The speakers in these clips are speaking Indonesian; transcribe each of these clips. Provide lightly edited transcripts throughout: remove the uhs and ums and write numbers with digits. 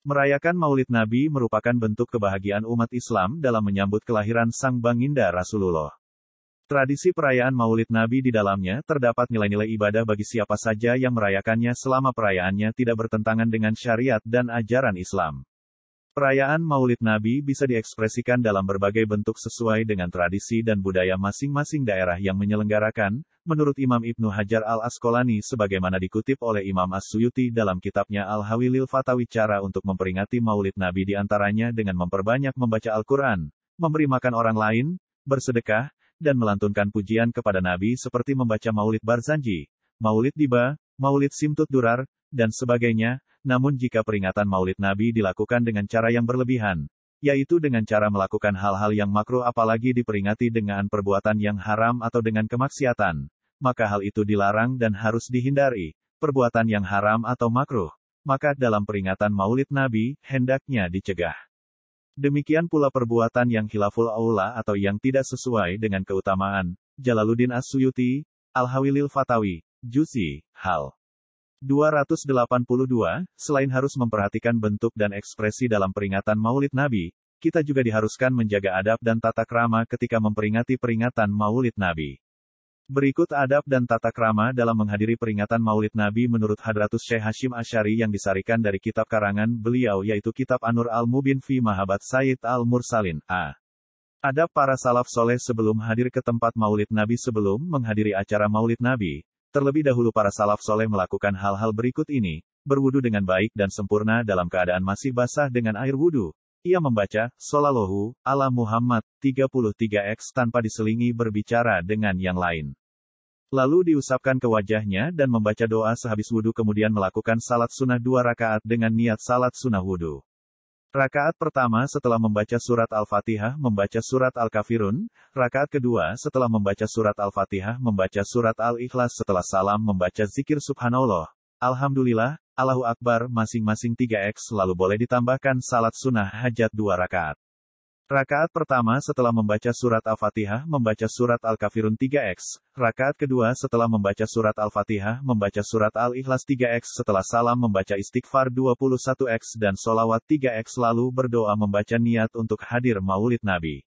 Merayakan Maulid Nabi merupakan bentuk kebahagiaan umat Islam dalam menyambut kelahiran Sang Baginda Rasulullah. Tradisi perayaan Maulid Nabi di dalamnya terdapat nilai-nilai ibadah bagi siapa saja yang merayakannya selama perayaannya tidak bertentangan dengan syariat dan ajaran Islam. Perayaan Maulid Nabi bisa diekspresikan dalam berbagai bentuk sesuai dengan tradisi dan budaya masing-masing daerah yang menyelenggarakan, menurut Imam Ibnu Hajar al-Asqalani sebagaimana dikutip oleh Imam As-Suyuti dalam kitabnya Al-Hawilil Fatawi. Cara untuk memperingati Maulid Nabi diantaranya dengan memperbanyak membaca Al-Quran, memberi makan orang lain, bersedekah, dan melantunkan pujian kepada Nabi seperti membaca Maulid Barzanji, Maulid Diba, Maulid Simtut Durar, dan sebagainya. Namun jika peringatan Maulid Nabi dilakukan dengan cara yang berlebihan, yaitu dengan cara melakukan hal-hal yang makruh apalagi diperingati dengan perbuatan yang haram atau dengan kemaksiatan, maka hal itu dilarang dan harus dihindari. Perbuatan yang haram atau makruh, maka dalam peringatan Maulid Nabi, hendaknya dicegah. Demikian pula perbuatan yang khilaful aula atau yang tidak sesuai dengan keutamaan. Jalaluddin As-Suyuti, Al-Hawilil Fatawi, Juz'i, Hal. 282, selain harus memperhatikan bentuk dan ekspresi dalam peringatan Maulid Nabi, kita juga diharuskan menjaga adab dan tata krama ketika memperingati peringatan Maulid Nabi. Berikut adab dan tata krama dalam menghadiri peringatan Maulid Nabi menurut Hadratus Syekh Hashim Asy'ari yang disarikan dari kitab karangan beliau yaitu Kitab An-Nur Al-Mubin fi Mahabat Sayyid Al-Mursalin. A. Adab para salaf soleh sebelum hadir ke tempat Maulid Nabi. Sebelum menghadiri acara Maulid Nabi, terlebih dahulu para salaf soleh melakukan hal-hal berikut ini: berwudu dengan baik dan sempurna dalam keadaan masih basah dengan air wudu. Ia membaca, Shallallahu ala Muhammad, 33x tanpa diselingi berbicara dengan yang lain. Lalu diusapkan ke wajahnya dan membaca doa sehabis wudu, kemudian melakukan salat sunnah 2 rakaat dengan niat salat sunnah wudu. Rakaat pertama setelah membaca surat Al-Fatihah membaca surat Al-Kafirun, rakaat kedua setelah membaca surat Al-Fatihah membaca surat Al-Ikhlas, setelah salam membaca zikir Subhanallah, Alhamdulillah, Allahu Akbar masing-masing 3x, lalu boleh ditambahkan salat sunnah hajat 2 rakaat. Rakaat pertama setelah membaca surat Al-Fatihah membaca surat Al-Kafirun 3x, rakaat kedua setelah membaca surat Al-Fatihah membaca surat Al-Ikhlas 3x, setelah salam membaca istighfar 21x dan sholawat 3x, lalu berdoa membaca niat untuk hadir Maulid Nabi.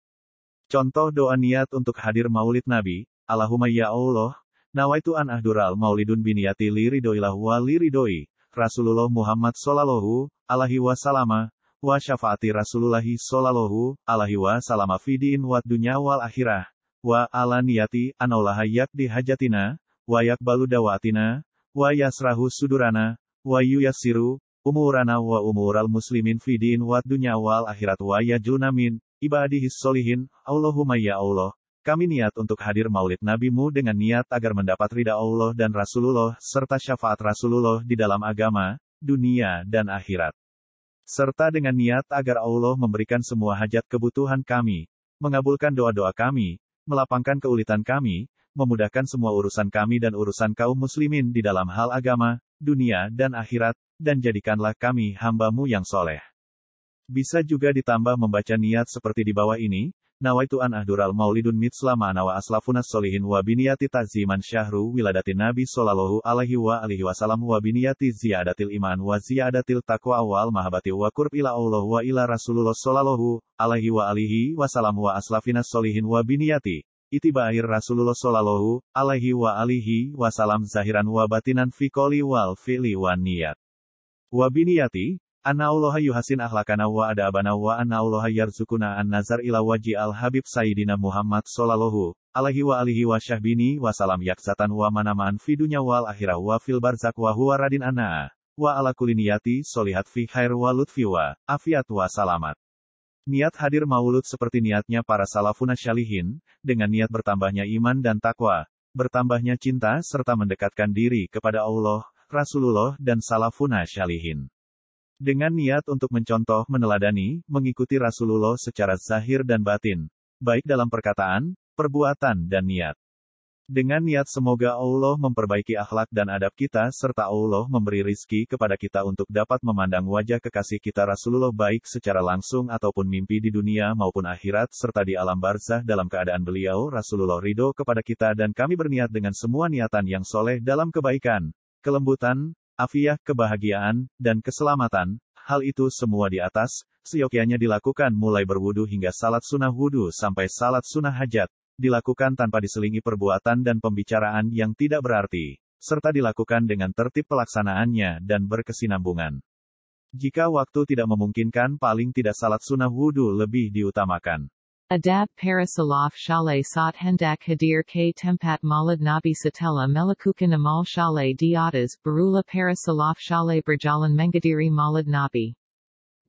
Contoh doa niat untuk hadir Maulid Nabi: Allahumma ya Allah, nawaitu an ahdural maulidun biniyati liridhoillah wa liridhoi Rasulullah Muhammad sallallahu alaihi wasallam wa syafaati Rasulullahi sallallahu alaihi wasallam fidiin wa dunya wal akhirah, wa ala niyati anaulaha yakdi hajatina, wa yakbalu dawatina, wa yasrahu sudurana, wa yuyassiru umurana wa umural muslimin fidiin wa dunya wal akhirat, wa yajluna min ibadihis solihin. Allahumma ya Allah, kami niat untuk hadir Maulid Nabi-Mu dengan niat agar mendapat ridha Allah dan Rasulullah, serta syafaat Rasulullah di dalam agama, dunia dan akhirat. Serta dengan niat agar Allah memberikan semua hajat kebutuhan kami, mengabulkan doa-doa kami, melapangkan keulitan kami, memudahkan semua urusan kami dan urusan kaum muslimin di dalam hal agama, dunia dan akhirat, dan jadikanlah kami hamba-Mu yang soleh. Bisa juga ditambah membaca niat seperti di bawah ini: nawaitu an ahdural maulidun mitslama anawa aslafunas solihin wa biniyati ta'ziman syahru wiladatin nabi sallallahu alaihi wasallam wa biniyati ziyadatil iman wa ziyadatil taqwa wal mahabati wa qurb ila Allah wa ila Rasulullah sallallahu alaihi wasallam wa aslafinas solihin wa biniyati itiba'ir Rasulullah sallallahu alaihi wasallam zahiran wa batinan fi qoli wal fi'li wa niyat wa biniyati anna Allah yuhasin akhlakana wa adabana wa anna Allah yarzukuna an-nazar ila waji al-habib Sayyidina Muhammad sallallahu alaihi wasyahbini wasalam yaksatan wa manamaan fi dunya wal akhirah wa fil barzak wa huwa radin anna wa ala kulli niyati solihat fi khair wa lutfi wa afiat wa salamat. Niat hadir maulud seperti niatnya para salafun syalihin, dengan niat bertambahnya iman dan takwa, bertambahnya cinta serta mendekatkan diri kepada Allah, Rasulullah dan salafun syalihin. Dengan niat untuk mencontoh, meneladani, mengikuti Rasulullah secara zahir dan batin, baik dalam perkataan, perbuatan dan niat. Dengan niat semoga Allah memperbaiki akhlak dan adab kita serta Allah memberi rizki kepada kita untuk dapat memandang wajah kekasih kita Rasulullah baik secara langsung ataupun mimpi di dunia maupun akhirat serta di alam barzah dalam keadaan beliau Rasulullah ridho kepada kita, dan kami berniat dengan semua niatan yang soleh dalam kebaikan, kelembutan, afiah, kebahagiaan, dan keselamatan. Hal itu semua di atas, seyogyanya dilakukan mulai berwudu hingga salat sunnah wudu sampai salat sunnah hajat, dilakukan tanpa diselingi perbuatan dan pembicaraan yang tidak berarti, serta dilakukan dengan tertib pelaksanaannya dan berkesinambungan. Jika waktu tidak memungkinkan, paling tidak salat sunnah wudu lebih diutamakan. Adab para salaf shale sat hendak hadir ke tempat maulid nabi setelah melakukan amal shale di atas, berula para salaf shale berjalan menghadiri maulid nabi.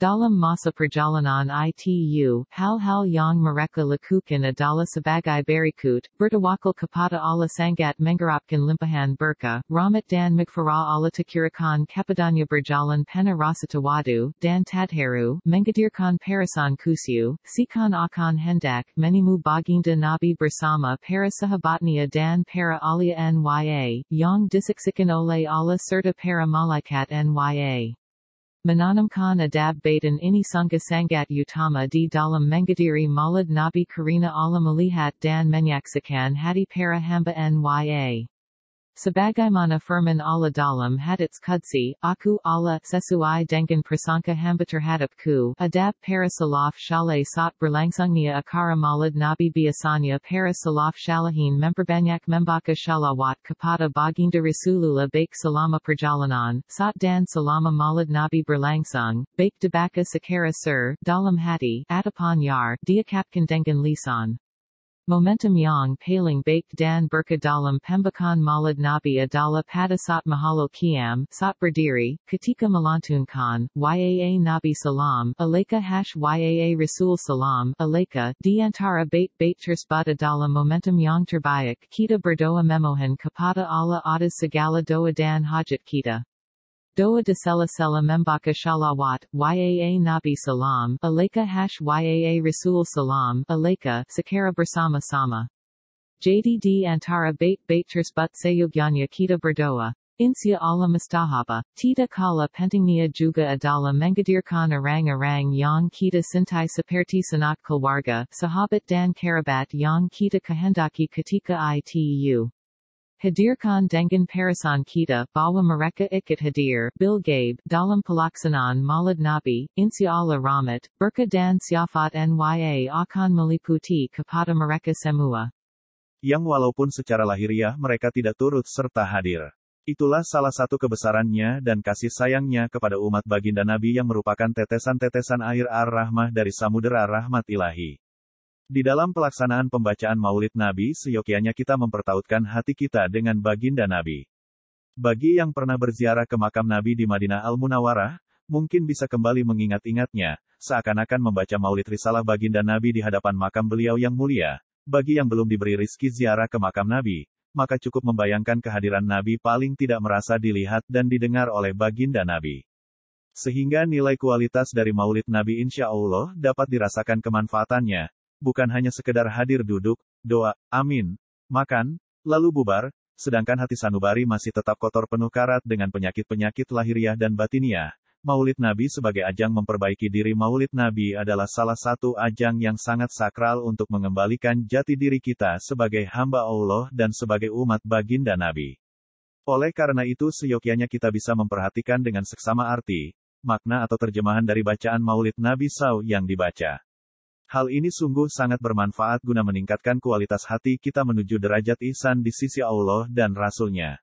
Dalam masa perjalanan itu, hal-hal yang mereka lakukan adalah sebagai berikut, bertawakal kepada Allah sangat mengharapkan limpahan berkah, rahmat dan maghfirah Allah takirakan kepadanya berjalan penuh rasa tawadu, dan tadharu, menghadirkan perasaan khusyuk, sikan akan hendak, menimu baginda Nabi bersama para sahabatnya dan para alia nya, yang disaksikan oleh Allah serta para malaikat nya. Menanamkan adab badan ini sungguh sangat utama di dalam menghadiri maulid nabi karena Allah melihat dan menyaksikan hati para hamba nya. Sebagaimana firman Allah dalam hadits qudsi, aku Allah sesuai dengan prasangka hamba terhadapku, adab para salaf shale sat berlangsungnya akara maulid nabi biasanya para salaf shalahin memperbanyak membaca shalawat kepada baginda Rasulullah baik selama perjalanan, sat dan selama maulid nabi berlangsung, baik dibaca secara dalam hati, ataupun diucapkan dengan lisan. Momentum yang paling baik dan berkah dalam pembacaan maulid nabi adalah pada saat mahalul qiyam, saat berdiri, ketika melantunkan, yaa nabi salam, alaika yaa rasul salam, alaika, di antara bait-bait tersebut dalam momentum yang terbaik, kita berdoa memohon kepada Allah atas segala doa dan hajat kita. Doa de sela membaca shalawat, yaa nabi salam, alaika yaa rasul salam, alaika, secara bersama-sama. Jadi di antara bait-bait tersebut seyogyanya kita berdoa. Insya Allah mustahaba, tidak kalah pentingnya juga adalah menghadirkan orang-orang yang kita cintai seperti sanak keluarga, sahabat dan kerabat yang kita kehendaki ketika itu. Hadirkan dengan perasaan kita bahwa mereka ikut hadir, bilgaib, dalam pelaksanaan maulid nabi, insya Allah rahmat, berkah dan syafaat nya akan meliputi kepada mereka semua. Yang walaupun secara lahiriah mereka tidak turut serta hadir. Itulah salah satu kebesarannya dan kasih sayangnya kepada umat baginda Nabi yang merupakan tetesan-tetesan air ar-rahmah dari samudera rahmat ilahi. Di dalam pelaksanaan pembacaan maulid Nabi seyogyanya kita mempertautkan hati kita dengan baginda Nabi. Bagi yang pernah berziarah ke makam Nabi di Madinah Al-Munawwarah, mungkin bisa kembali mengingat-ingatnya, seakan-akan membaca maulid risalah baginda Nabi di hadapan makam beliau yang mulia. Bagi yang belum diberi rizki ziarah ke makam Nabi, maka cukup membayangkan kehadiran Nabi paling tidak merasa dilihat dan didengar oleh baginda Nabi. Sehingga nilai kualitas dari maulid Nabi insya Allah dapat dirasakan kemanfaatannya. Bukan hanya sekedar hadir duduk, doa, amin, makan, lalu bubar, sedangkan hati sanubari masih tetap kotor penuh karat dengan penyakit-penyakit lahiriah dan batiniah. Maulid Nabi sebagai ajang memperbaiki diri. Maulid Nabi adalah salah satu ajang yang sangat sakral untuk mengembalikan jati diri kita sebagai hamba Allah dan sebagai umat baginda Nabi. Oleh karena itu seyogyanya kita bisa memperhatikan dengan seksama arti, makna atau terjemahan dari bacaan Maulid Nabi SAW yang dibaca. Hal ini sungguh sangat bermanfaat guna meningkatkan kualitas hati kita menuju derajat ihsan di sisi Allah dan Rasul-Nya.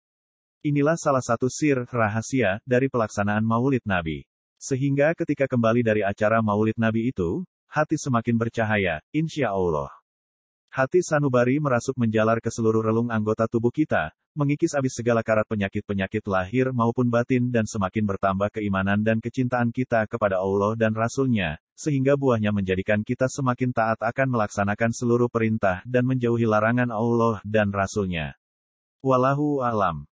Inilah salah satu rahasia dari pelaksanaan Maulid Nabi. Sehingga ketika kembali dari acara Maulid Nabi itu, hati semakin bercahaya, insya Allah. Hati sanubari merasuk menjalar ke seluruh relung anggota tubuh kita, mengikis habis segala karat penyakit-penyakit lahir maupun batin dan semakin bertambah keimanan dan kecintaan kita kepada Allah dan Rasul-Nya, sehingga buahnya menjadikan kita semakin taat akan melaksanakan seluruh perintah dan menjauhi larangan Allah dan Rasul-Nya. Wallahu a'lam.